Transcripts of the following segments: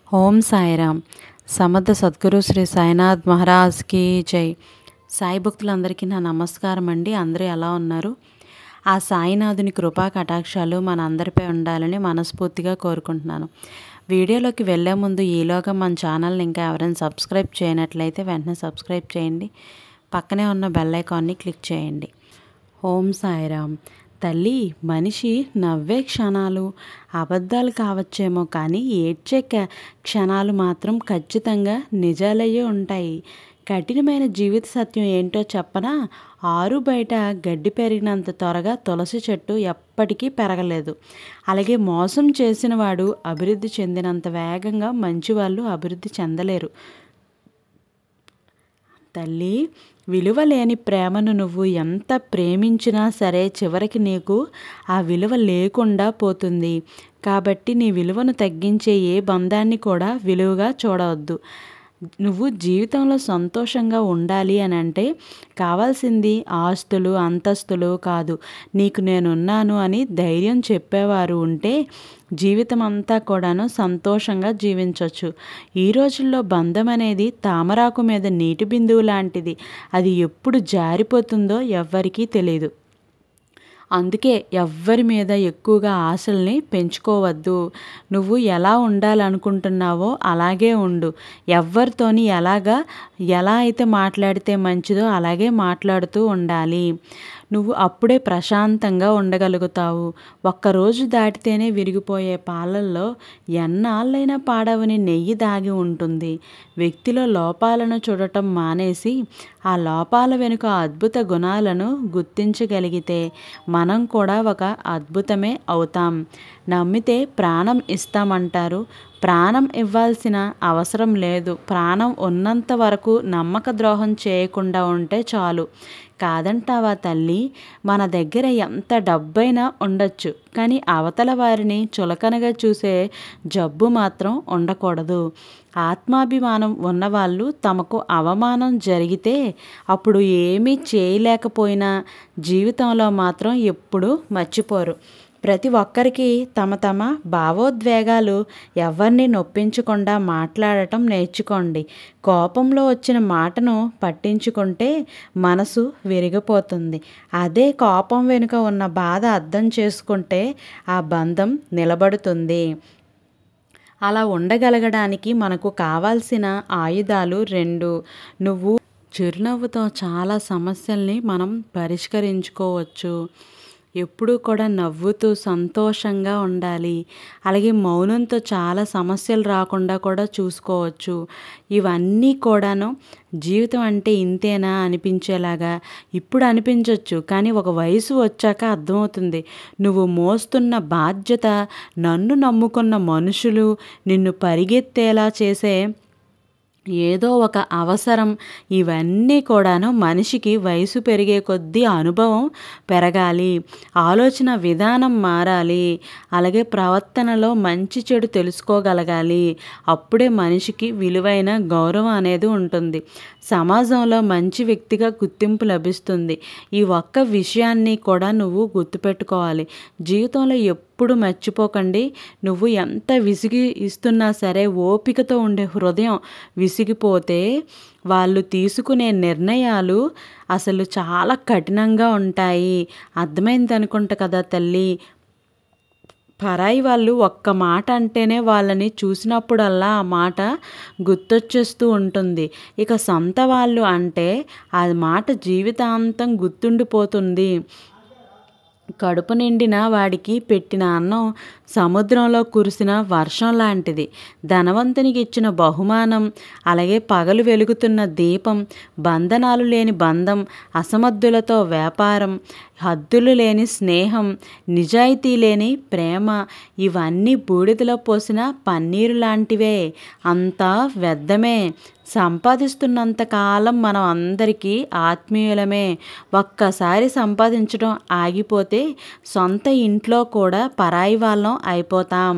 ఓం సాయిరామ్. సమర్థ సద్గురు శ్రీ సాయినాథ్ మహారాజ్కి జై. సాయి భక్తులందరికీ నా నమస్కారం అండి. అందరూ ఎలా ఉన్నారు? ఆ సాయినాథుని కృపా కటాక్షాలు మన అందరిపై ఉండాలని మనస్ఫూర్తిగా కోరుకుంటున్నాను. వీడియోలోకి వెళ్ళే ముందు ఈలోగా మన ఛానల్ని ఇంకా ఎవరైనా సబ్స్క్రైబ్ చేయనట్లయితే వెంటనే సబ్స్క్రైబ్ చేయండి. పక్కనే ఉన్న బెల్ ఐకాన్ని క్లిక్ చేయండి. ఓం సాయిరామ్. తల్లి, మనిషి నవ్వే క్షణాలు అబద్ధాలు కావచ్చేమో కానీ ఏడ్చే క్షణాలు మాత్రం ఖచ్చితంగా నిజాలయ్యే ఉంటాయి. కఠినమైన జీవిత సత్యం ఏంటో చెప్పనా? ఆరు బయట గడ్డి పెరిగినంత త్వరగా తులసి చెట్టు ఎప్పటికీ పెరగలేదు. అలాగే మోసం చేసిన వాడు అభివృద్ధి చెందినంత వేగంగా మంచివాళ్ళు అభివృద్ధి చెందలేరు. తల్లి, విలువ లేని ప్రేమను నువ్వు ఎంత ప్రేమించినా సరే చివరికి నీకు ఆ విలువ లేకుండా పోతుంది. కాబట్టి నీ విలువను తగ్గించే ఏ బంధాన్ని కూడా విలువగా చూడవద్దు. నువ్వు జీవితంలో సంతోషంగా ఉండాలి అని అంటే కావాల్సింది ఆస్తులు అంతస్తులు కాదు, నీకు నేనున్నాను అని ధైర్యం చెప్పేవారు ఉంటే జీవితం అంతా కూడాను సంతోషంగా జీవించవచ్చు. ఈ రోజుల్లో బంధం అనేది తామరాకు మీద నీటి బిందువు లాంటిది. అది ఎప్పుడు జారిపోతుందో ఎవ్వరికీ తెలియదు. అందుకే ఎవ్వరి మీద ఎక్కువగా ఆశల్ని పెంచుకోవద్దు. నువ్వు ఎలా ఉండాలనుకుంటున్నావో అలాగే ఉండు. ఎవ్వరితోని ఎలా అయితే మాట్లాడితే మంచిదో అలాగే మాట్లాడుతూ ఉండాలి. నువ్వు అప్పుడే ప్రశాంతంగా ఉండగలుగుతావు. ఒక్కరోజు దాటితేనే విరిగిపోయే పాలల్లో ఎన్నాళ్ళైనా పాడవని నెయ్యి దాగి ఉంటుంది. వ్యక్తిలో లోపాలను చూడటం మానేసి ఆ లోపాల వెనుక అద్భుత గుణాలను గుర్తించగలిగితే మనం కూడా ఒక అద్భుతమే అవుతాం. నమ్మితే ప్రాణం ఇస్తామంటారు. ప్రాణం ఇవ్వాల్సిన అవసరం లేదు. ప్రాణం ఉన్నంత వరకు నమ్మక ద్రోహం చేయకుండా ఉంటే చాలు. కాదంటావా తల్లి? మన దగ్గర ఎంత డబ్బైనా ఉండొచ్చు, కానీ అవతల వారిని చులకనగా చూసే జబ్బు మాత్రం ఉండకూడదు. ఆత్మాభిమానం ఉన్నవాళ్ళు తమకు అవమానం జరిగితే అప్పుడు ఏమీ చేయలేకపోయినా జీవితంలో మాత్రం ఎప్పుడూ మర్చిపోరు. ప్రతి ఒక్కరికి తమ తమ భావోద్వేగాలు ఎవరిని నొప్పించకుండా మాట్లాడటం నేర్చుకోండి. కోపంలో వచ్చిన మాటను పట్టించుకుంటే మనసు విరిగిపోతుంది. అదే కోపం వెనుక ఉన్న బాధ అర్థం చేసుకుంటే ఆ బంధం నిలబడుతుంది. అలా ఉండగలగడానికి మనకు కావాల్సిన ఆయుధాలు 2. నువ్వు చిరునవ్వుతో చాలా సమస్యల్ని మనం పరిష్కరించుకోవచ్చు. ఎప్పుడూ కూడా నవ్వుతూ సంతోషంగా ఉండాలి. అలాగే మౌనంతో చాలా సమస్యలు రాకుండా కూడా చూసుకోవచ్చు. ఇవన్నీ కూడాను జీవితం అంటే ఇంతేనా అనిపించేలాగా ఇప్పుడు అనిపించవచ్చు, కానీ ఒక వయసు వచ్చాక అర్థమవుతుంది. నువ్వు మోస్తున్న బాధ్యత, నన్ను నమ్ముకున్న మనుషులు, నిన్ను పరిగెత్తేలా చేసే ఏదో ఒక అవసరం, ఇవన్నీ కూడాను మనిషికి వయసు పెరిగే కొద్దీ అనుభవం పెరగాలి, ఆలోచన విధానం మారాలి, అలాగే ప్రవర్తనలో మంచి చెడు తెలుసుకోగలగాలి. అప్పుడే మనిషికి విలువైన గౌరవం అనేది ఉంటుంది. సమాజంలో మంచి వ్యక్తిగా గుర్తింపు లభిస్తుంది. ఈ ఒక్క విషయాన్ని కూడా నువ్వు గుర్తుపెట్టుకోవాలి. జీవితంలో ఎప్పుడు మర్చిపోకండి, నువ్వు ఎంత విసిగి ఇస్తున్నా సరే ఓపికతో ఉండే హృదయం విసిగిపోతే వాళ్ళు తీసుకునే నిర్ణయాలు అసలు చాలా కఠినంగా ఉంటాయి. అర్థమైంది అనుకుంటా కదా తల్లి? పరాయి వాళ్ళు ఒక్క మాట అంటేనే వాళ్ళని చూసినప్పుడల్లా ఆ మాట గుర్తొచ్చేస్తూ ఉంటుంది. ఇక సొంత వాళ్ళు అంటే ఆ మాట జీవితాంతం గుర్తుండిపోతుంది. కడుపు నిండిన వాడికి పెట్టిన అన్నం సముద్రంలో కురిసిన వర్షం లాంటిది. ధనవంతునికి ఇచ్చిన బహుమానం, అలాగే పగలు వెలుగుతున్న దీపం, బంధనాలు లేని బంధం, అసమర్థులతో వ్యాపారం, హద్దులు లేని స్నేహం, నిజాయితీ లేని ప్రేమ, ఇవన్నీ బూడిదలో పోసిన పన్నీరు లాంటివే. అంతా వ్యర్థమే. సంపాదిస్తున్నంత కాలం మనం అందరికీ ఆత్మీయులమే. ఒక్కసారి సంపాదించడం ఆగిపోతే సొంత ఇంట్లో కూడా పరాయి వాళ్ళం అయిపోతాం.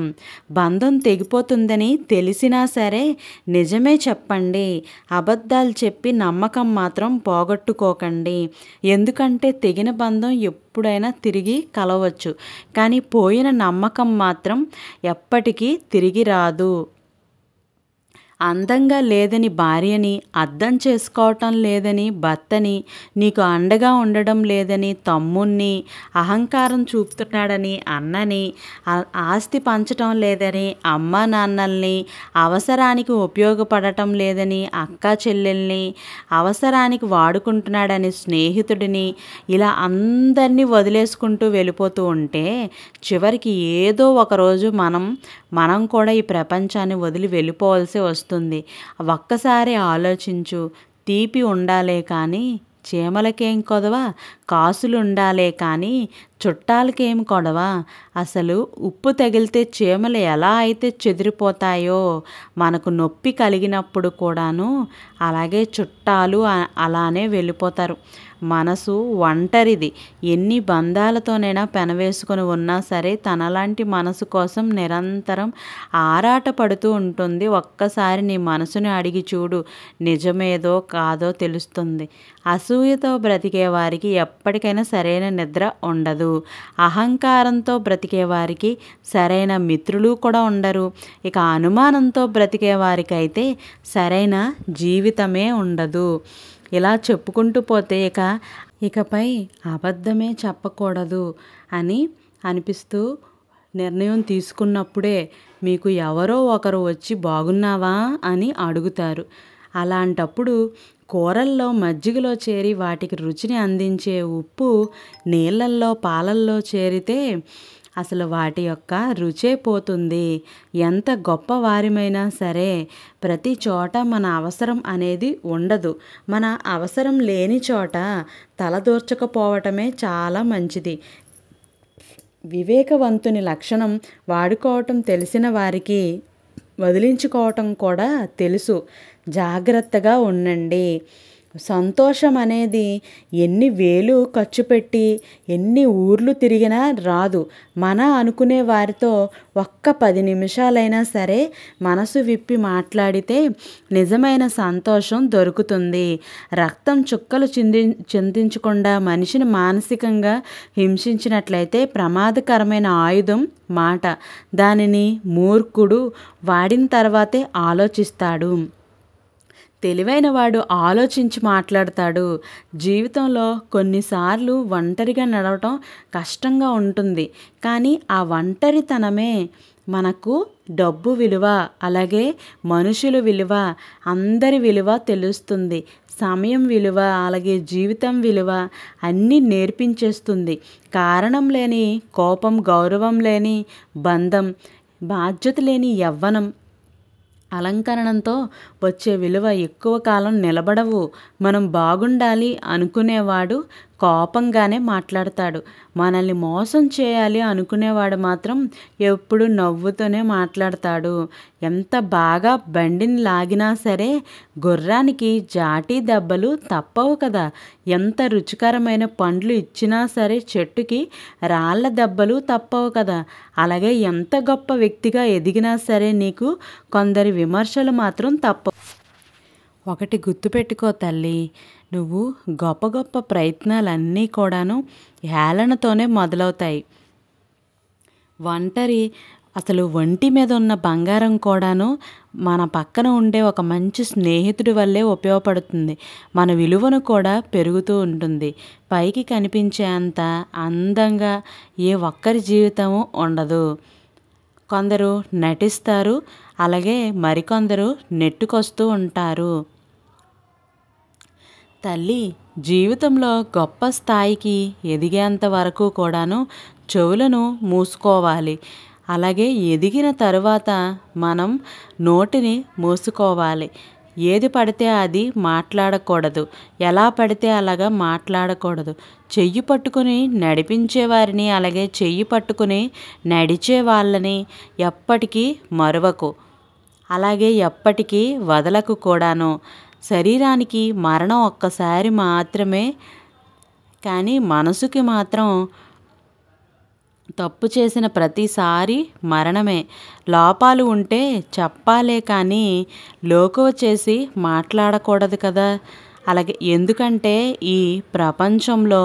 బంధం తెగిపోతుందని తెలిసినా సరే నిజమే చెప్పండి. అబద్ధాలు చెప్పి నమ్మకం మాత్రం పోగొట్టుకోకండి. ఎందుకంటే తెగిన బంధం ఎప్పుడైనా తిరిగి కలవచ్చు, కానీ పోయిన నమ్మకం మాత్రం ఎప్పటికీ తిరిగి రాదు. అందంగా లేదని భార్యని, అర్థం చేసుకోవటం లేదని భర్తని, నీకు అండగా ఉండడం లేదని తమ్ముణ్ణి, అహంకారం చూపుతున్నాడని అన్నని, ఆస్తి పంచటం లేదని అమ్మ నాన్నల్ని, అవసరానికి ఉపయోగపడటం లేదని అక్క చెల్లెల్ని, అవసరానికి వాడుకుంటున్నాడని స్నేహితుడిని, ఇలా అందరినీ వదిలేసుకుంటూ వెళ్ళిపోతూ ఉంటే చివరికి ఏదో ఒకరోజు మనం కూడా ఈ ప్రపంచాన్ని వదిలి వెళ్ళిపోవాల్సి వస్తుంది. ఒక్కసారి ఆలోచించు. తీపి ఉండాలే కానీ చీమలకేం కొదవా, కాసులు ఉండాలే కానీ చుట్టాలకేం కొడవా. అసలు ఉప్పు తగిలితే చీమలు ఎలా అయితే చెదిరిపోతాయో మనకు నొప్పి కలిగినప్పుడు కూడాను అలాగే చుట్టాలు అలానే వెళ్ళిపోతారు. మనసు ఒంటరిది. ఎన్ని బంధాలతోనైనా పెనవేసుకొని ఉన్నా సరే తనలాంటి మనసు కోసం నిరంతరం ఆరాటపడుతూ ఉంటుంది. ఒక్కసారి నీ మనసుని అడిగి చూడు, నిజమేదో కాదో తెలుస్తుంది. అసూయతో బ్రతికే వారికి ఎప్పటికైనా సరైన నిద్ర ఉండదు. అహంకారంతో బ్రతికే వారికి సరైన మిత్రులు కూడా ఉండరు. ఇక అనుమానంతో బ్రతికే వారికైతే సరైన జీవితమే ఉండదు. ఇలా చెప్పుకుంటూ పోతే ఇకపై అబద్ధమే చెప్పకూడదు అని అనిపిస్తూ నిర్ణయం తీసుకున్నప్పుడే మీకు ఎవరో ఒకరు వచ్చి బాగున్నావా అని అడుగుతారు. అలాంటప్పుడు కూరల్లో మజ్జిగలో చేరి వాటికి రుచిని అందించే ఉప్పు నీళ్ళల్లో పాలల్లో చేరితే అసలు వాటి యొక్క రుచే పోతుంది. ఎంత గొప్ప వారిమైనా సరే ప్రతి చోట మన అవసరం అనేది ఉండదు. మన అవసరం లేని చోట తలదూర్చకపోవటమే చాలా మంచిది. వివేకవంతుని లక్షణం వాడుకోవటం తెలిసిన వారికి వదిలించుకోవటం కూడా తెలుసు. జాగ్రత్తగా ఉండండి. సంతోషం అనేది ఎన్ని వేలు ఖర్చు పెట్టి ఎన్ని ఊర్లు తిరిగినా రాదు. అనుకునే వారితో ఒక్క 10 నిమిషాలైనా సరే మనసు విప్పి మాట్లాడితే నిజమైన సంతోషం దొరుకుతుంది. రక్తం చుక్కలు చిందించకుండా మనిషిని మానసికంగా హింసించినట్లయితే ప్రమాదకరమైన ఆయుధం మాట. దానిని మూర్ఖుడు వాడిన తర్వాతే ఆలోచిస్తాడు. తెలివైన వాడు ఆలోచించి మాట్లాడతాడు. జీవితంలో కొన్నిసార్లు ఒంటరిగా నడవటం కష్టంగా ఉంటుంది. కానీ ఆ ఒంటరితనమే మనకు డబ్బు విలువ, అలాగే మనుషుల విలువ, అందరి విలువ తెలుస్తుంది. సమయం విలువ, అలాగే జీవితం విలువ అన్నీ నేర్పించేస్తుంది. కారణం లేని కోపం, గౌరవం లేని బంధం, బాధ్యత లేని యవ్వనం, అలంకరణంతో వచ్చే విలువ ఎక్కువ కాలం నిలబడవు. మనం బాగుండాలి అనుకునేవాడు కోపంగానే మాట్లాడతాడు. మనల్ని మోసం చేయాలి అనుకునేవాడు మాత్రం ఎప్పుడు నవ్వుతూనే మాట్లాడతాడు. ఎంత బాగా బండిని లాగినా సరే గుర్రానికి జాటీ దెబ్బలు తప్పవు కదా. ఎంత రుచికరమైన పండ్లు ఇచ్చినా సరే చెట్టుకి రాళ్ళ దెబ్బలు తప్పవు కదా. అలాగే ఎంత గొప్ప వ్యక్తిగా ఎదిగినా సరే నీకు కొందరి విమర్శలు మాత్రం తప్పవు. ఒకటి గుర్తుపెట్టుకో తల్లి, నువ్వు గొప్ప గొప్ప ప్రయత్నాలన్నీ కూడాను హేళనతోనే మొదలవుతాయి. అసలు ఒంటి మీద ఉన్న బంగారం కూడాను మన పక్కన ఉండే ఒక మంచి స్నేహితుడి వల్లే ఉపయోగపడుతుంది. మన విలువను కూడా పెరుగుతూ ఉంటుంది. పైకి కనిపించేంత అందంగా ఏ ఒక్కరి జీవితము ఉండదు. కొందరు నటిస్తారు, అలాగే మరికొందరు నెట్టుకొస్తూ ఉంటారు. తల్లి, జీవితంలో గొప్ప స్థాయికి ఎదిగేంత వరకు కూడాను చెవులను మూసుకోవాలి. అలాగే ఎదిగిన తరువాత మనం నోటిని మూసుకోవాలి. ఏది పడితే అది మాట్లాడకూడదు, ఎలా పడితే అలాగా మాట్లాడకూడదు. చెయ్యి పట్టుకుని నడిపించేవారిని, అలాగే చెయ్యి పట్టుకుని నడిచే వాళ్ళని ఎప్పటికీ మరువకు, అలాగే ఎప్పటికీ వదలకు కూడాను. శరీరానికి మరణం ఒక్కసారి మాత్రమే, కానీ మనసుకి మాత్రం తప్పు చేసిన ప్రతిసారి మరణమే. లోపాలు ఉంటే చెప్పాలే కానీ లోకువ చేసి మాట్లాడకూడదు కదా. అలాగే ఎందుకంటే ఈ ప్రపంచంలో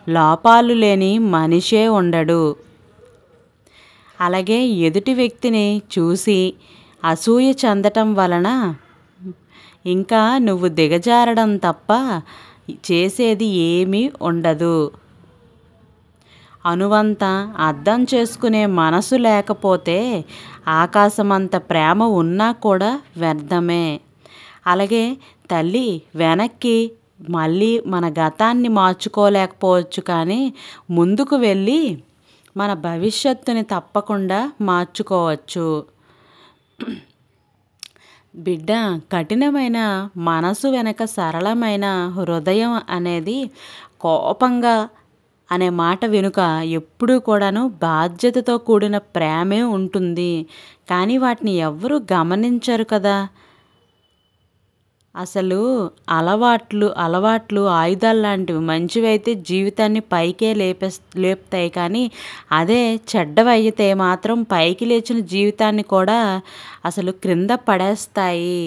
లోపాలు లేని మనిషే ఉండడు. అలాగే ఎదుటి వ్యక్తిని చూసి అసూయ చెందటం వలన ఇంకా నువ్వు దిగజారడం తప్ప చేసేది ఏమీ ఉండదు. అనువంత అర్థం చేసుకునే మనసు లేకపోతే ఆకాశమంత ప్రేమ ఉన్నా కూడా వ్యర్థమే. అలాగే తల్లి వెనక్కి మళ్ళీ మన గతాన్ని మార్చుకోలేకపోవచ్చు, కానీ ముందుకు వెళ్ళి మన భవిష్యత్తుని తప్పకుండా మార్చుకోవచ్చు. బిడ్డ, కఠినమైన మనసు వెనక సరళమైన హృదయం అనేది కోపంగా అనే మాట వెనుక ఎప్పుడూ కూడాను బాధ్యతతో కూడిన ప్రేమే ఉంటుంది. కానీ వాటిని ఎవ్వరూ గమనించరు కదా. అసలు అలవాట్లు ఆయుధాలు లాంటివి. మంచివైతే జీవితాన్ని పైకే లేపుతాయి, కానీ అదే చెడ్డవైతే మాత్రం పైకి లేచిన జీవితాన్ని కూడా అసలు క్రింద పడేస్తాయి.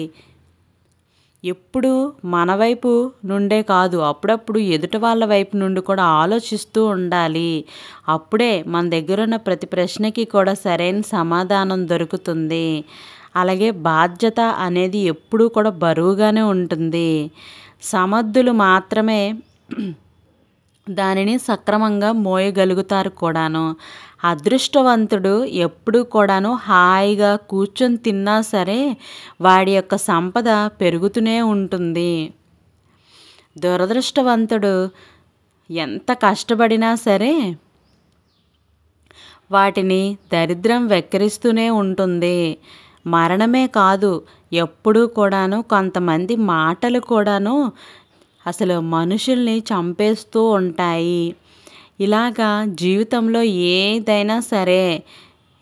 ఎప్పుడు మన వైపు నుండే కాదు, అప్పుడప్పుడు ఎదుటి వాళ్ళ వైపు నుండి కూడా ఆలోచిస్తూ ఉండాలి. అప్పుడే మన దగ్గర ఉన్న ప్రతి ప్రశ్నకి కూడా సరైన సమాధానం దొరుకుతుంది. అలాగే బాధ్యత అనేది ఎప్పుడూ కూడా బరువుగానే ఉంటుంది. సమర్థులు మాత్రమే దానిని సక్రమంగా మోయగలుగుతారు కూడాను. అదృష్టవంతుడు ఎప్పుడూ కూడాను హాయిగా కూర్చొని తిన్నా సరే వాడి యొక్క సంపద పెరుగుతూనే ఉంటుంది. దురదృష్టవంతుడు ఎంత కష్టపడినా సరే వాటిని దరిద్రం వెక్కిరిస్తూనే ఉంటుంది. మరణమే కాదు, ఎప్పుడూ కూడాను కొంతమంది మాటలు కూడాను అసలు మనుషుల్ని చంపేస్తూ ఉంటాయి. ఇలాగా జీవితంలో ఏదైనా సరే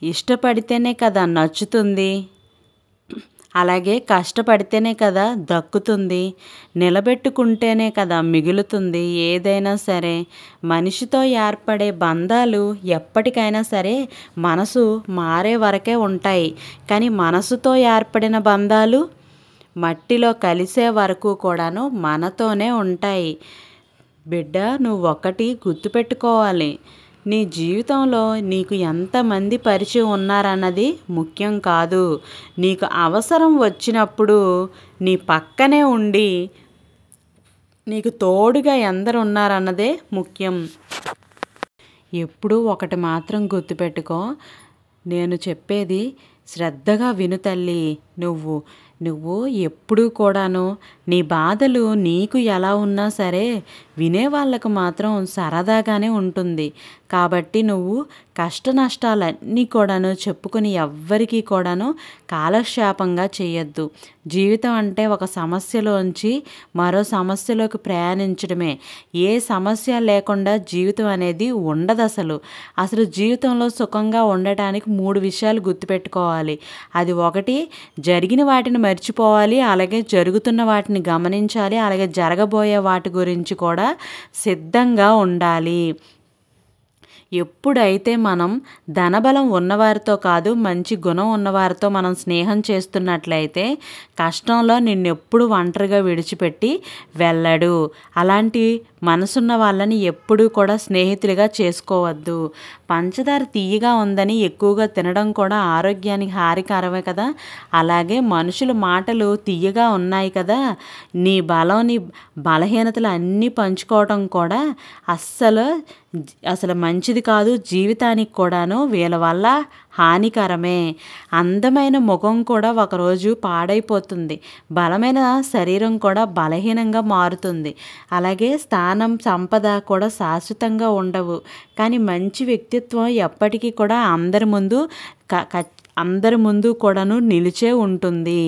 ఇష్టపడితేనే కదా నచ్చుతుంది, అలాగే కష్టపడితేనే కదా దక్కుతుంది, నిలబెట్టుకుంటేనే కదా మిగులుతుంది. ఏదైనా సరే మనిషితో ఏర్పడే బంధాలు ఎప్పటికైనా సరే మనసు మారే వరకే ఉంటాయి, కానీ మనసుతో ఏర్పడిన బంధాలు మట్టిలో కలిసే వరకు కూడాను మనతోనే ఉంటాయి. బిడ్డ, నువ్వు ఒకటి గుర్తుపెట్టుకోవాలి. నీ జీవితంలో నీకు ఎంతమంది పరిచయం ఉన్నారన్నది ముఖ్యం కాదు. నీకు అవసరం వచ్చినప్పుడు నీ పక్కనే ఉండి నీకు తోడుగా ఎందరు ఉన్నారన్నదే ముఖ్యం. ఎప్పుడూ ఒకటి మాత్రం గుర్తుపెట్టుకో, నేను చెప్పేది శ్రద్ధగా విను తల్లి. నువ్వు ఎప్పుడూ కూడాను నీ బాధలు నీకు ఎలా ఉన్నా సరే వినేవాళ్ళకు మాత్రం సరదాగానే ఉంటుంది. కాబట్టి నువ్వు కష్ట నష్టాలన్నీ కూడాను చెప్పుకొని ఎవ్వరికీ కూడాను కాలక్షేపంగా చేయొద్దు. జీవితం అంటే ఒక సమస్యలోంచి మరో సమస్యలోకి ప్రయాణించడమే. ఏ సమస్య లేకుండా జీవితం అనేది ఉండదు. అసలు జీవితంలో సుఖంగా ఉండటానికి 3 విషయాలు గుర్తుపెట్టుకోవాలి. అది ఒకటి, జరిగిన వాటిని మర్చిపోవాలి, అలాగే జరుగుతున్న వాటిని గమనించాలి, అలాగే జరగబోయే వాటి గురించి కూడా సిద్ధంగా ఉండాలి. ఎప్పుడైతే మనం ధనబలం ఉన్నవారితో కాదు, మంచి గుణం ఉన్నవారితో మనం స్నేహం చేస్తున్నట్లయితే కష్టంలో నిన్నెప్పుడు ఒంటరిగా విడిచిపెట్టి వెళ్ళడు. అలాంటి మనసున్న వాళ్ళని ఎప్పుడూ కూడా స్నేహితులుగా చేసుకోవద్దు. పంచదార తీయగా ఉందని ఎక్కువగా తినడం కూడా ఆరోగ్యానికి హానికరమే కదా. అలాగే మనుషుల మాటలు తీయగా ఉన్నాయి కదా, నీ బలం నీ బలహీనతలు అన్నీ పంచుకోవడం కూడా అసలు మంచిది కాదు. జీవితానికి కూడాను వీళ్ళ వల్ల హానికరమే. అందమైన ముఖం కూడా ఒకరోజు పాడైపోతుంది, బలమైన శరీరం కూడా బలహీనంగా మారుతుంది. అలాగే స్థానం, సంపద కూడా శాశ్వతంగా ఉండవు, కానీ మంచి వ్యక్తిత్వం ఎప్పటికీ కూడా అందరి ముందు కూడాను నిలిచే ఉంటుంది.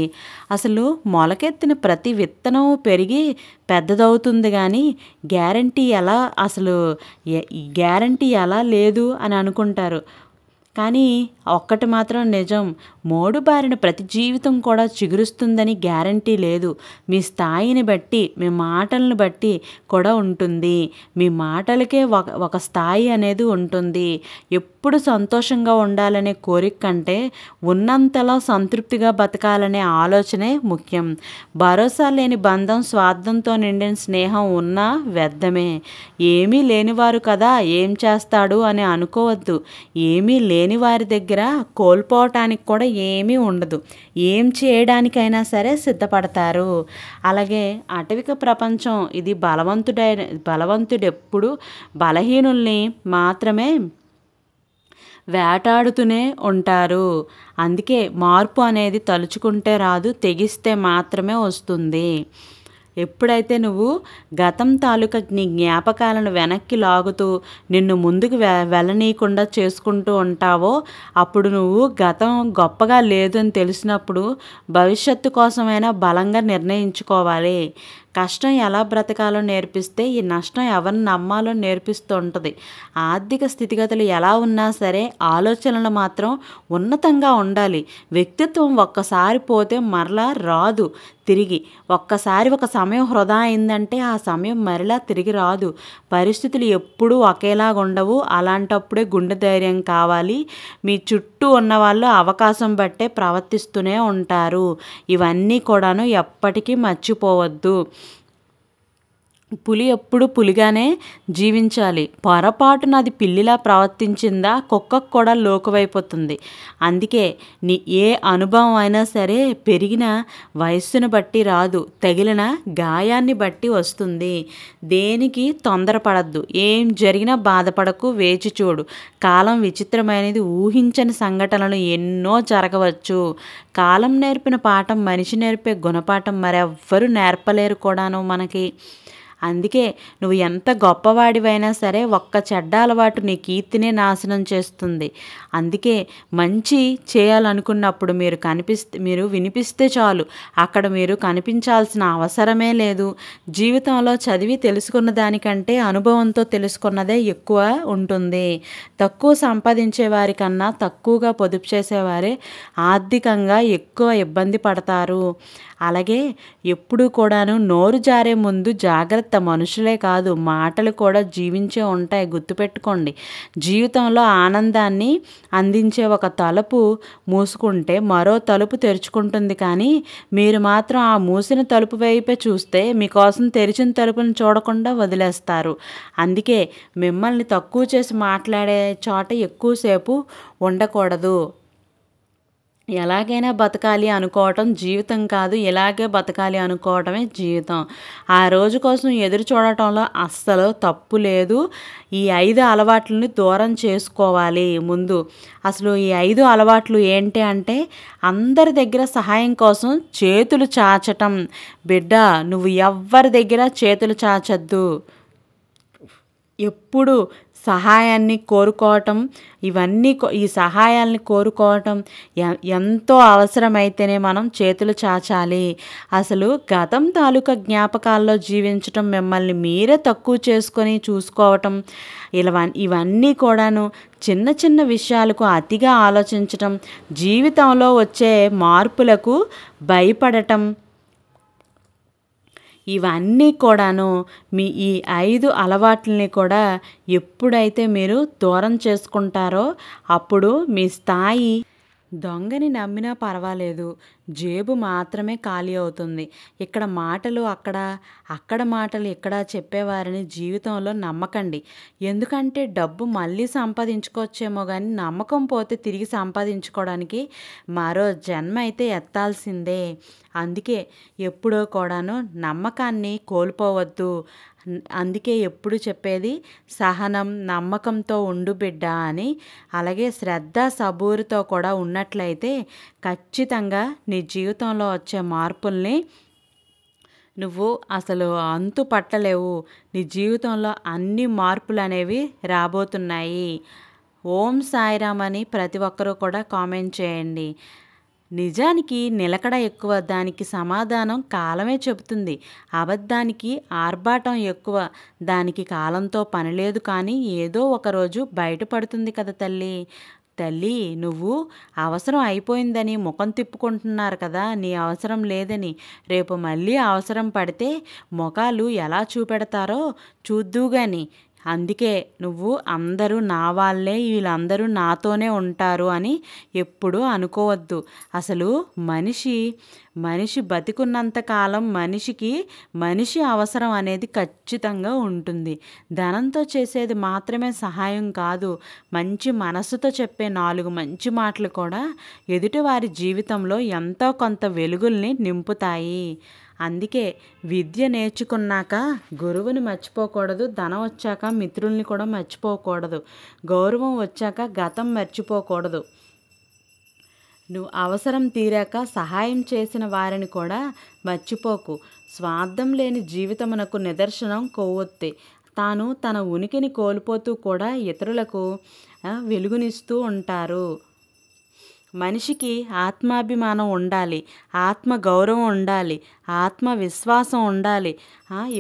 అసలు మొలకెత్తిన ప్రతి విత్తనం పెరిగి పెద్దదవుతుంది, కానీ గ్యారంటీ ఎలా లేదు అని అనుకుంటారు. కానీ ఒక్కటి మాత్రం నిజం, మోడు బారిన ప్రతి జీవితం కూడా చిగురుస్తుందని గ్యారంటీ లేదు. మీ స్థాయిని బట్టి, మీ మాటలను బట్టి కూడా ఉంటుంది. మీ మాటలకే ఒక స్థాయి అనేది ఉంటుంది. ఎప్పుడు సంతోషంగా ఉండాలనే కోరిక కంటే ఉన్నంతలో సంతృప్తిగా బతకాలనే ఆలోచనే ముఖ్యం. భరోసా లేని బంధం, స్వార్థంతో నిండిన స్నేహం ఉన్నా వ్యర్థమే. ఏమీ లేనివారు కదా ఏం చేస్తాడు అని అనుకోవద్దు. ఏమీ లేని వారి దగ్గర కోల్పోవటానికి కూడా ఏమీ ఉండదు. ఏం చేయడానికైనా సరే సిద్ధపడతారు. అలాగే అటవిక ప్రపంచం ఇది బలవంతుడెప్పుడు బలహీనుల్ని మాత్రమే వేటాడుతూనే ఉంటారు. అందుకే మార్పు అనేది తలుచుకుంటే రాదు, తెగిస్తే మాత్రమే వస్తుంది. ఎప్పుడైతే నువ్వు గతం తాలూకా నీ జ్ఞాపకాలను వెనక్కి లాగుతూ నిన్ను ముందుకు వెళ్ళనీయకుండా చేసుకుంటూ ఉంటావో అప్పుడు నువ్వు గతం గొప్పగా లేదు అని తెలిసినప్పుడు భవిష్యత్తు కోసమైనా బలంగా నిర్ణయించుకోవాలి. కష్టం ఎలా బ్రతకాలో నేర్పిస్తే ఈ నష్టం ఎవరిని నమ్మాలో నేర్పిస్తూ ఉంటుంది. ఆర్థిక స్థితిగతులు ఎలా ఉన్నా సరే ఆలోచనలు మాత్రం ఉన్నతంగా ఉండాలి. వ్యక్తిత్వం ఒక్కసారి పోతే మరలా రాదు తిరిగి. ఒక్కసారి ఒక సమయం వృధా అయిందంటే ఆ సమయం మరలా తిరిగి రాదు. పరిస్థితులు ఎప్పుడూ ఒకేలాగా ఉండవు. అలాంటప్పుడే గుండె ధైర్యం కావాలి. మీ చుట్టూ ఉన్నవాళ్ళు అవకాశం బట్టే ప్రవర్తిస్తూనే ఉంటారు. ఇవన్నీ కూడాను ఎప్పటికీ మర్చిపోవద్దు. పులి ఎప్పుడు పులిగానే జీవించాలి. పొరపాటున అది పిల్లిలా ప్రవర్తించిందా కుక్కకు కూడా లోకువైపోతుంది. అందుకే ఏ అనుభవం అయినా సరే పెరిగిన వయస్సును బట్టి రాదు, తగిలిన గాయాన్ని బట్టి వస్తుంది. దేనికి తొందరపడద్దు. ఏం జరిగినా బాధపడకు, వేచి చూడు. కాలం విచిత్రమైనది. ఊహించని సంఘటనలు ఎన్నో జరగవచ్చు. కాలం నేర్పిన పాఠం మనిషి నేర్పే గుణపాఠం మరెవ్వరూ నేర్పలేరు కూడాను మనకి. అందుకే నువ్వు ఎంత గొప్పవాడివైనా సరే ఒక్క చెడ్డ అలవాటు నీ కీర్తినే నాశనం చేస్తుంది. అందుకే మంచి చేయాలనుకున్నప్పుడు మీరు వినిపిస్తే చాలు. అక్కడ మీరు కనిపించాల్సిన అవసరమే లేదు. జీవితంలో చదివి తెలుసుకున్న దానికంటే అనుభవంతో తెలుసుకున్నదే ఎక్కువ ఉంటుంది. తక్కువ సంపాదించే వారికన్నా తక్కువగా పొదుపు చేసేవారే ఆర్థికంగా ఎక్కువ ఇబ్బంది పడతారు. అలాగే ఎప్పుడూ కూడాను నోరు జారే ముందు జాగ్రత్త. మనుషులే కాదు మాటలు కూడా జీవించే ఉంటాయి. గుర్తుపెట్టుకోండి. జీవితంలో ఆనందాన్ని అందించే ఒక తలుపు మూసుకుంటే మరో తలుపు తెరుచుకుంటుంది. కానీ మీరు మాత్రం ఆ మూసిన తలుపు వైపే చూస్తే మీకోసం తెరిచిన తలుపును చూడకుండా వదిలేస్తారు. అందుకే మిమ్మల్ని తక్కువ చేసి మాట్లాడే చోట ఎక్కువసేపు ఉండకూడదు. ఎలాగైనా బతకాలి అనుకోవటం జీవితం కాదు, ఇలాగే బతకాలి అనుకోవటమే జీవితం. ఆ రోజు కోసం ఎదురు చూడటంలో అస్సలు తప్పు లేదు. ఈ 5 అలవాట్లని దూరం చేసుకోవాలి. ముందు అసలు ఈ 5 అలవాట్లు ఏంటి అంటే అందరి దగ్గర సహాయం కోసం చేతులు చాచటం. బిడ్డ, నువ్వు ఎవ్వరి దగ్గర చేతులు చాచద్దు. ఎప్పుడు సహాయాన్ని కోరుకోవటం, ఈ సహాయాల్ని కోరుకోవటం ఎంతో అవసరమైతేనే మనం చేతులు చాచాలి. అసలు గతం తాలూకా జ్ఞాపకాల్లో జీవించటం, మిమ్మల్ని మీరే తక్కువ చేసుకొని చూసుకోవటం, ఇవన్నీ కూడాను చిన్న చిన్న విషయాలకు అతిగా ఆలోచించటం, జీవితంలో వచ్చే మార్పులకు భయపడటం, ఇవన్నీ కూడాను ఈ 5 అలవాట్లని కూడా ఎప్పుడైతే మీరు దూరం చేసుకుంటారో అప్పుడు మీ స్థాయి దొంగని నమ్మినా పర్వాలేదు, జేబు మాత్రమే ఖాళీ అవుతుంది. ఇక్కడ మాటలు అక్కడ మాటలు ఇక్కడ చెప్పేవారిని జీవితంలో నమ్మకండి. ఎందుకంటే డబ్బు మళ్ళీ సంపాదించుకోవచ్చేమో కానీ నమ్మకం పోతే తిరిగి సంపాదించుకోవడానికి మరో జన్మ అయితే ఎత్తాల్సిందే. అందుకే ఎప్పుడో కూడాను నమ్మకాన్ని కోల్పోవద్దు. అందుకే ఎప్పుడు చెప్పేది సహనం, నమ్మకంతో ఉండు బిడ్డ అని. అలాగే శ్రద్ధ, సబూరుతో కూడా ఉన్నట్లయితే ఖచ్చితంగా నీ జీవితంలో వచ్చే మార్పుల్ని నువ్వు అసలు అంతు పట్టలేవు. నీ జీవితంలో అన్ని మార్పులు అనేవి రాబోతున్నాయి. ఓం సాయిరామ్ అని ప్రతి ఒక్కరూ కూడా కామెంట్ చేయండి. నిజానికి నిలకడ ఎక్కువ, దానికి సమాధానం కాలమే చెబుతుంది. అబద్ధానికి ఆర్భాటం ఎక్కువ, దానికి కాలంతో పని లేదు. కానీ ఏదో ఒకరోజు బయటపడుతుంది కదా తల్లి. నువ్వు అవసరం అయిపోయిందని ముఖం తిప్పుకుంటున్నారు కదా, నీ అవసరం లేదని. రేపు మళ్ళీ అవసరం పడితే ముఖాలు ఎలా చూపెడతారో చూద్దువుగాని. అందుకే నువ్వు అందరూ నా వాళ్ళే, వీళ్ళందరూ నాతోనే ఉంటారు అని ఎప్పుడూ అనుకోవద్దు. అసలు మనిషి మనిషి బతికున్నంత కాలం మనిషికి మనిషి అవసరం అనేది ఖచ్చితంగా ఉంటుంది. ధనంతో చేసేది మాత్రమే సహాయం కాదు, మంచి మనసుతో చెప్పే 4 మంచి మాటలు కూడా ఎదుటివారి జీవితంలో ఎంతో కొంత వెలుగుల్ని నింపుతాయి. అందుకే విద్య నేర్చుకున్నాక గురువుని మర్చిపోకూడదు, ధనం వచ్చాక మిత్రుల్ని కూడా మర్చిపోకూడదు, గౌరవం వచ్చాక గతం మర్చిపోకూడదు. నువ్వు అవసరం తీరాక సహాయం చేసిన వారిని కూడా మర్చిపోకు. స్వార్థం లేని జీవితమునకు నిదర్శనం కొవ్వొత్తి. తాను తన ఉనికిని కోల్పోతూ కూడా ఇతరులకు వెలుగునిస్తూ ఉంటారు. మనిషికి ఆత్మాభిమానం ఉండాలి, ఆత్మ గౌరవం ఉండాలి, ఆత్మవిశ్వాసం ఉండాలి.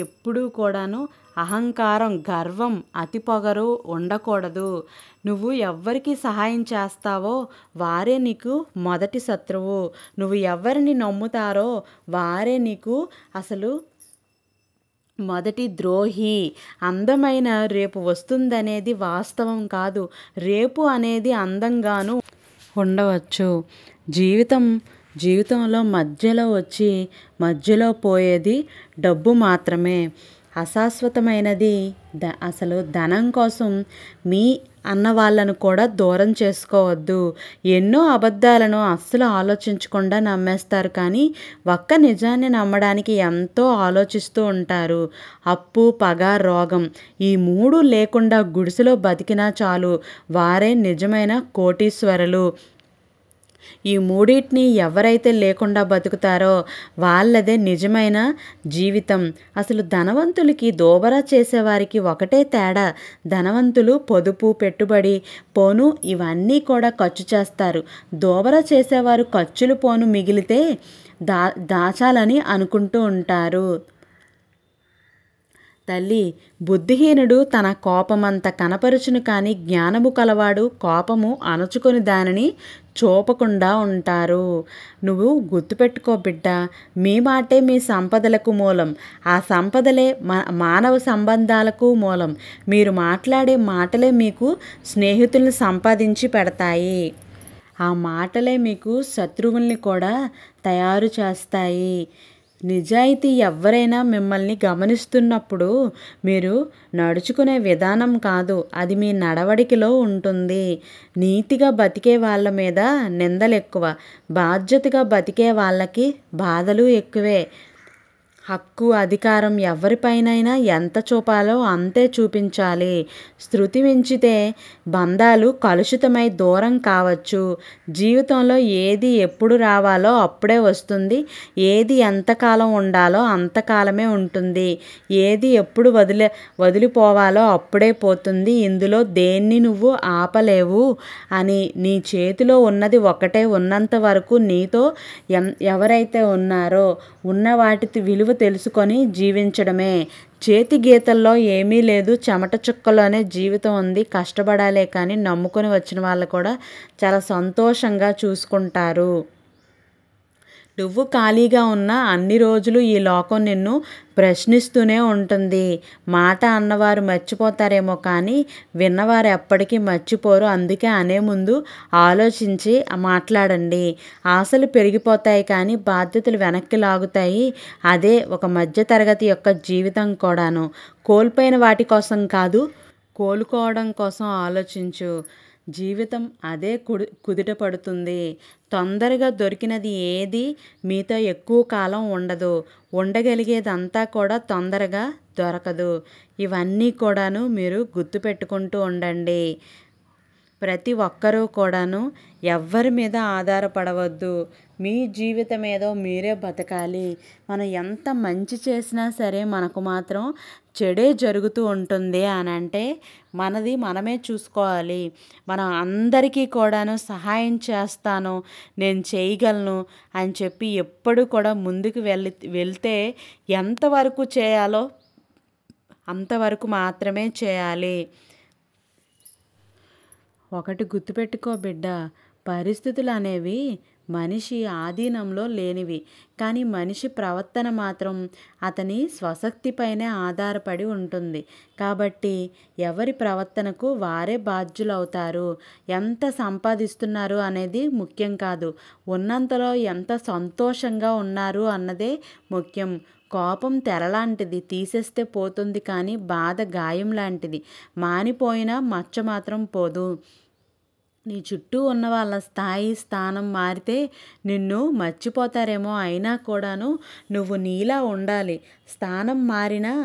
ఎప్పుడూ కూడాను అహంకారం, గర్వం, అతి పొగరు ఉండకూడదు. నువ్వు ఎవ్వరికి సహాయం చేస్తావో వారే నీకు మొదటి శత్రువు. నువ్వు ఎవరిని నమ్ముతారో వారే నీకు అసలు మొదటి ద్రోహి. అందమైన రేపు వస్తుందనేది వాస్తవం కాదు. రేపు అనేది అందంగాను ఉండవచ్చు. జీవితంలో మధ్యలో వచ్చి మధ్యలో పోయేది డబ్బు మాత్రమే. అశాశ్వతమైనది అసలు ధనం కోసం మీ అన్న వాళ్ళను కూడా దూరం చేసుకోవద్దు. ఎన్నో అబద్ధాలను అస్సలు ఆలోచించకుండా నమ్మేస్తారు, కానీ ఒక్క నిజాన్ని నమ్మడానికి ఎంతో ఆలోచిస్తూ ఉంటారు. అప్పు, పగ, రోగం ఈ 3 లేకుండా గుడిసెలో బతికినా చాలు, వారే నిజమైన కోటీశ్వరులు. ఈ 3టిని ఎవరైతే లేకుండా బతుకుతారో వాళ్ళదే నిజమైన జీవితం. అసలు ధనవంతులకి దోబరా చేసేవారికి ఒకటే తేడా. ధనవంతులు పొదుపు, పెట్టుబడి, పోను ఇవన్నీ కూడా ఖర్చు చేస్తారు. దోబరా చేసేవారు ఖర్చులు పోను మిగిలితే దాచాలని అనుకుంటూ ఉంటారు. తల్లి, బుద్ధిహీనుడు తన కోపమంత కనపరుచును, కానీ జ్ఞానము కలవాడు కోపము అణచుకొని దానిని చూపకుండా ఉంటారు. నువ్వు గుర్తుపెట్టుకో బిడ్డ, మీ మాటే మీ సంపదలకు మూలం. ఆ సంపదలే మానవ సంబంధాలకు మూలం. మీరు మాట్లాడే మాటలే మీకు స్నేహితుల్ని సంపాదించి పెడతాయి. ఆ మాటలే మీకు శత్రువుల్ని కూడా తయారు చేస్తాయి. నిజాయితీ ఎవరైనా మిమ్మల్ని గమనిస్తున్నప్పుడు మీరు నడుచుకునే విధానం కాదు, అది మీ నడవడికలో ఉంటుంది. నీతిగా బతికే వాళ్ళ మీద నిందలు ఎక్కువ, బాధ్యతగా బతికే వాళ్ళకి బాధలు ఎక్కువే. హక్కు, అధికారం ఎవరిపైనైనా ఎంత చూపాలో అంతే చూపించాలి. శృతి మించితే బంధాలు కలుషితమై దూరం కావచ్చు. జీవితంలో ఏది ఎప్పుడు రావాలో అప్పుడే వస్తుంది, ఏది ఎంతకాలం ఉండాలో అంతకాలమే ఉంటుంది, ఏది ఎప్పుడు వదిలిపోవాలో అప్పుడే పోతుంది. ఇందులో దేన్ని నువ్వు ఆపలేవు అని నీ చేతిలో ఉన్నది ఒకటే. ఉన్నంత వరకు నీతో ఎవరైతే ఉన్నారో ఉన్న వాటి విలువ తెలుసుకొని జీవించడమే. చేతి గీతల్లో ఏమీ లేదు, చెమట చుక్కలోనే జీవితం ఉంది. కష్టపడాలే కానీ నమ్ముకొని వచ్చిన వాళ్ళు కూడా చాలా సంతోషంగా చూసుకుంటారు. నువ్వు ఖాళీగా ఉన్న అన్ని రోజులు ఈ లోకం నిన్ను ప్రశ్నిస్తూనే ఉంటుంది. మాట అన్నవారు మర్చిపోతారేమో కానీ విన్నవారు ఎప్పటికీ మర్చిపోరు. అందుకే అనే ముందు ఆలోచించి మాట్లాడండి. ఆశలు పెరిగిపోతాయి కానీ బాధ్యతలు వెనక్కి లాగుతాయి. అదే ఒక మధ్యతరగతి యొక్క జీవితం కూడాను. కోల్పోయిన వాటి కోసం కాదు, కోలుకోవడం కోసం ఆలోచించు. జీవితం అదే కుదుట పడుతుంది. తొందరగా దొరికినది ఏది మీతో ఎక్కువ కాలం ఉండదు. ఉండగలిగేదంతా కూడా తొందరగా దొరకదు. ఇవన్నీ కూడాను మీరు గుర్తుపెట్టుకుంటూ ఉండండి. ప్రతి ఒక్కరూ కూడాను ఎవ్వరి మీద ఆధారపడవద్దు. మీ జీవితం ఏదో మీరే బతకాలి. మనం ఎంత మంచి చేసినా సరే మనకు మాత్రం చెడే జరుగుతూ ఉంటుంది అని అంటే మనది మనమే చూసుకోవాలి. మనం అందరికీ కూడాను సహాయం చేస్తాను, నేను చేయగలను అని చెప్పి ఎప్పుడు కూడా ముందుకు వెళ్తే ఎంతవరకు చేయాలో అంతవరకు మాత్రమే చేయాలి. ఒకటి గుర్తుపెట్టుకో బిడ్డ, పరిస్థితులు అనేవి మనిషి ఆధీనంలో లేనివి. కానీ మనిషి ప్రవర్తన మాత్రం అతని స్వశక్తిపైనే ఆధారపడి ఉంటుంది. కాబట్టి ఎవరి ప్రవర్తనకు వారే బాధ్యులవుతారు. ఎంత సంపాదిస్తున్నారు అనేది ముఖ్యం కాదు, ఉన్నంతలో ఎంత సంతోషంగా ఉన్నారు అన్నదే ముఖ్యం. కోపం తెరలాంటిది, తీసేస్తే పోతుంది, కానీ బాధ గాయం లాంటిది, మానిపోయిన మచ్చ మాత్రం పోదు. నీ చుట్టూ ఉన్న వాళ్ళ స్థాయి, స్థానం మారితే నిన్ను మర్చిపోతారేమో, అయినా కూడాను నువ్వు నీలా ఉండాలి. స్థానం మారినా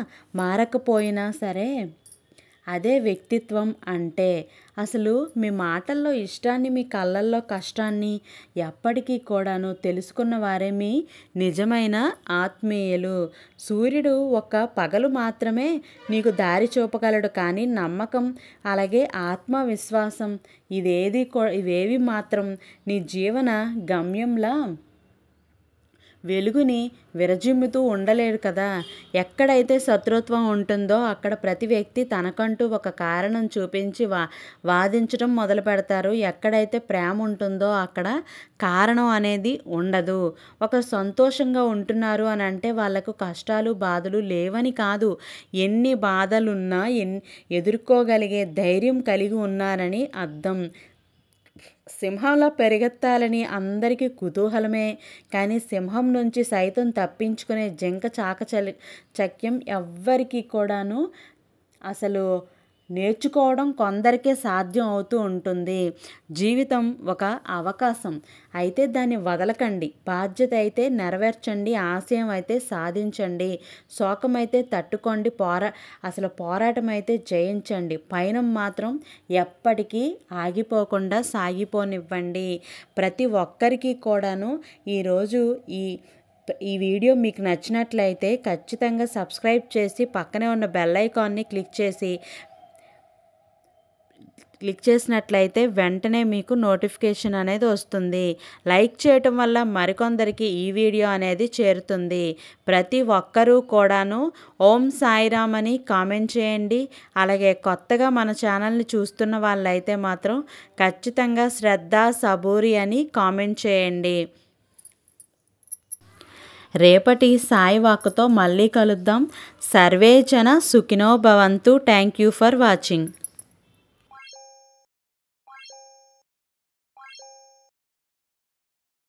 మారకపోయినా సరే అదే వ్యక్తిత్వం అంటే. అసలు మీ మాటల్లో ఇష్టాన్ని, మీ కళ్ళల్లో కష్టాన్ని ఎప్పటికీ కూడాను తెలుసుకున్న వారే మీ నిజమైన ఆత్మీయులు. సూర్యుడు ఒక పగలు మాత్రమే నీకు దారి చూపగలడు, కానీ నమ్మకం అలాగే ఆత్మవిశ్వాసం ఇవేవి మాత్రం నీ జీవన గమ్యంలా వెలుగుని విరజిమ్ముతూ ఉండలేడు కదా. ఎక్కడైతే శత్రుత్వం ఉంటుందో అక్కడ ప్రతి వ్యక్తి తనకంటూ ఒక కారణం చూపించి వాదించడం మొదలు పెడతారు. ఎక్కడైతే ప్రేమ ఉంటుందో అక్కడ కారణం అనేది ఉండదు. ఒకరు సంతోషంగా ఉంటున్నారు అని అంటే వాళ్ళకు కష్టాలు, బాధలు లేవని కాదు. ఎన్ని బాధలున్నా ఎదుర్కోగలిగే ధైర్యం కలిగి ఉన్నారని అర్థం. సింహంలో పరిగెత్తాలని అందరికీ కుతూహలమే, కానీ సింహం నుంచి సైతం తప్పించుకునే జింక చాకచక్యం ఎవ్వరికీ కూడాను అసలు నేర్చుకోవడం కొందరికే సాధ్యం అవుతూ ఉంటుంది. జీవితం ఒక అవకాశం అయితే దాన్ని వదలకండి. బాధ్యత అయితే నెరవేర్చండి, ఆశయం అయితే సాధించండి, శోకమైతే తట్టుకోండి, పోరాటం అయితే జయించండి. పయనం మాత్రం ఎప్పటికీ ఆగిపోకుండా సాగిపోనివ్వండి. ప్రతి ఒక్కరికి కూడాను ఈరోజు ఈ వీడియో మీకు నచ్చినట్లయితే ఖచ్చితంగా సబ్స్క్రైబ్ చేసి పక్కనే ఉన్న బెల్ ఐకాన్ని క్లిక్ చేసినట్లయితే వెంటనే మీకు నోటిఫికేషన్ అనేది వస్తుంది. లైక్ చేయటం వల్ల మరికొందరికి ఈ వీడియో అనేది చేరుతుంది. ప్రతి ఒక్కరూ కూడాను ఓం సాయిరామ్ అని కామెంట్ చేయండి. అలాగే కొత్తగా మన ఛానల్ని చూస్తున్న వాళ్ళైతే మాత్రం ఖచ్చితంగా శ్రద్ధ సబూరి అని కామెంట్ చేయండి. రేపటి సాయి వాక్కుతో మళ్ళీ కలుద్దాం. సర్వే జన సుఖినో భవంతు. Thank you for watching.